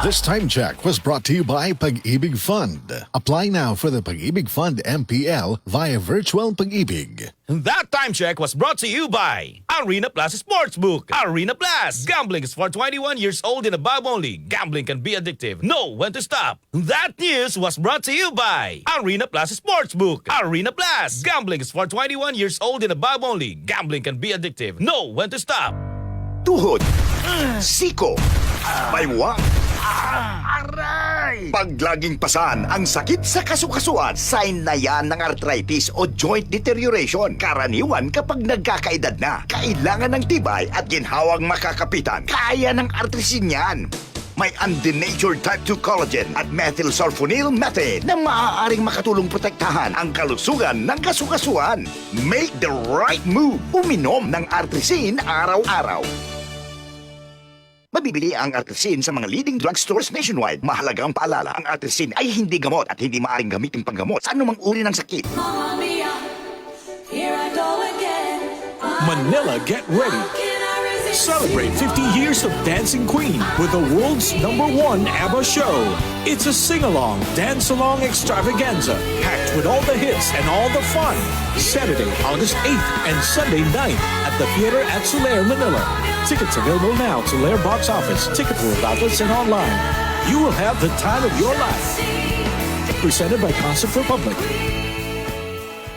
This time check was brought to you by Pag-ibig Fund. Apply now for the Pag-ibig Fund MPL via Virtual Pag-ibig. That time check was brought to you by Arena Plus Sportsbook. Arena Plus. Gambling is for 21 years old and above only. Gambling can be addictive. Know when to stop. That news was brought to you by Arena Plus Sportsbook. Arena Plus. Gambling is for 21 years old and above only. Gambling can be addictive. Know when to stop. Tuhod, siko, baywang, aray! Pag laging pasan ang sakit sa kasukasuan, sign na yan ng arthritis o joint deterioration. Karaniwan kapag nagkakaedad na, kailangan ng tibay at ginhawang makakapitan. Kaya ng artrisin yan. May undenatured type 2 collagen at methylsulfonyl methane na maaaring makatulong protektahan ang kalusugan ng kasukasuan. Make the right move. Uminom ng artrisin araw-araw. Mabibili ang artrisin sa mga leading drugstores nationwide. Mahalagang paalala, ang artrisin ay hindi gamot at hindi maaaring gamitin panggamot sa anumang uri ng sakit. Mamma mia, here I go again. Manila, get ready. Celebrate 50 years of Dancing Queen with the world's #1 ABBA show. It's a sing-along, dance-along extravaganza packed with all the hits and all the fun. Saturday, August 8th and Sunday 9th at the Theater at Soler, Manila. Tickets available now to Soler Box Office, Ticket World outlets, and online. You will have the time of your life. Presented by Concert Republic.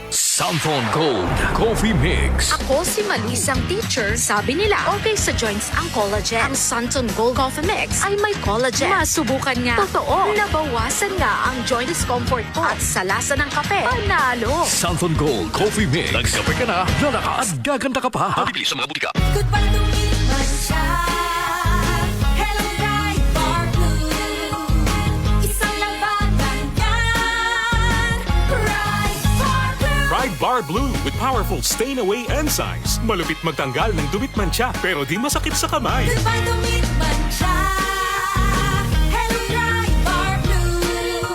Santon Gold Coffee Mix. Ako si Malisang teacher. Sabi nila, okay sa joints ang collagen. Ang Santon Gold Coffee Mix ay may collagen. Masubukan nga. Totoo. Nabawasan nga ang joint discomfort ko. At sa lasa ng kape, panalo. Santon Gold Coffee Mix. Nagkape ka na, lalakas, at gaganda ka pa. Mabibili sa mga butika. Goodbye to me, Masya. Hello, bright bar blue. Isang labanan yan. Bright bar blue. Pride Bar Blue with powerful stain-away enzymes. Malupit magtanggal ng dumit mancha pero di masakit sa kamay. Goodbye to me, Masya. Hello, bright bar blue.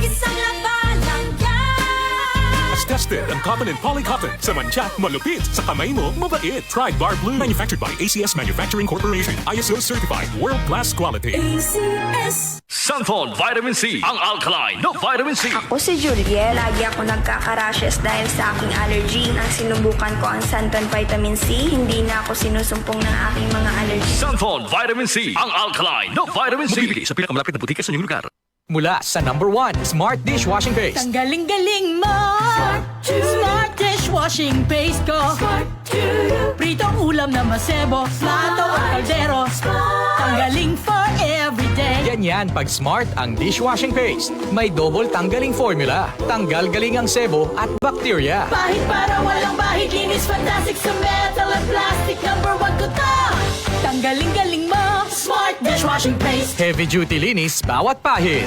Isang labanan yan. As tested ang cotton and polycotton. Sa mancha, malupit. Sa kamay mo, mabait. Pride Bar Blue. Manufactured by ACS Manufacturing Corporation. ISO certified. World-class quality. ACS. Santon Vitamin C. Ang alkaline no vitamin C. Ako si Juliet. Lagi ako nagkaka-rashes dahil sa aking allergy. Nang sinubukan ko ang Santon Vitamin C, hindi na ako sinusumpong ng aking mga allergy. Santon Vitamin C. Ang alkaline no vitamin C. Mabibili sa pinakamalapit na butika sa inyong lugar. Mula sa #1 Smart Dishwashing Paste. Ang galing-galing mo. Smart dishwashing paste ko. Pritong ulam na masebo. Plato at kaldero. Tanggaling for everyday. Ganyan pag Smart ang dishwashing paste. May double tanggaling formula. Tanggal galing ang sebo at bakterya. Bahid para walang bahid. Linis fantastic sa metal at plastic. #1 ko to. Tanggaling-galing mo. Smart dishwashing paste. Heavy duty linis bawat pahid.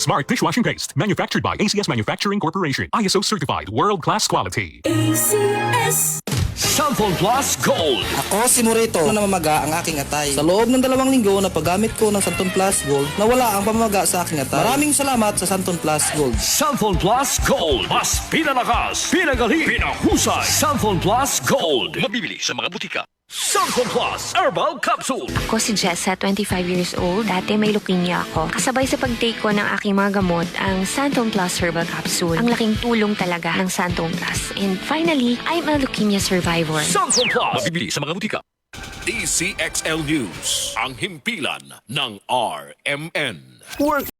Smart Dishwashing Paste. Manufactured by ACS Manufacturing Corporation. ISO certified. World-class quality. ACS. Santon Plus Gold. Ako si Morito na namamaga ang aking atay. Sa loob ng 2 linggo na paggamit ko ng Santon Plus Gold, nawala ang pamamaga sa aking atay. Maraming salamat sa Santon Plus Gold. Santon Plus Gold. Mas pinalakas, pinagaling, pinahusay. Santon Plus Gold. Mabibili sa mga butika. Santon Plus Herbal Capsule. Ako si Jessa, 25 years old. Dati may leukemia ako. Kasabay sa pag-take ko ng aking mga gamot, ang Santon Plus Herbal Capsule. Ang laking tulong talaga ng Santon Plus. And finally, I'm a leukemia survivor. Santon Plus. Mabibili sa mga butika. DCXL News. Ang himpilan ng RMN. Work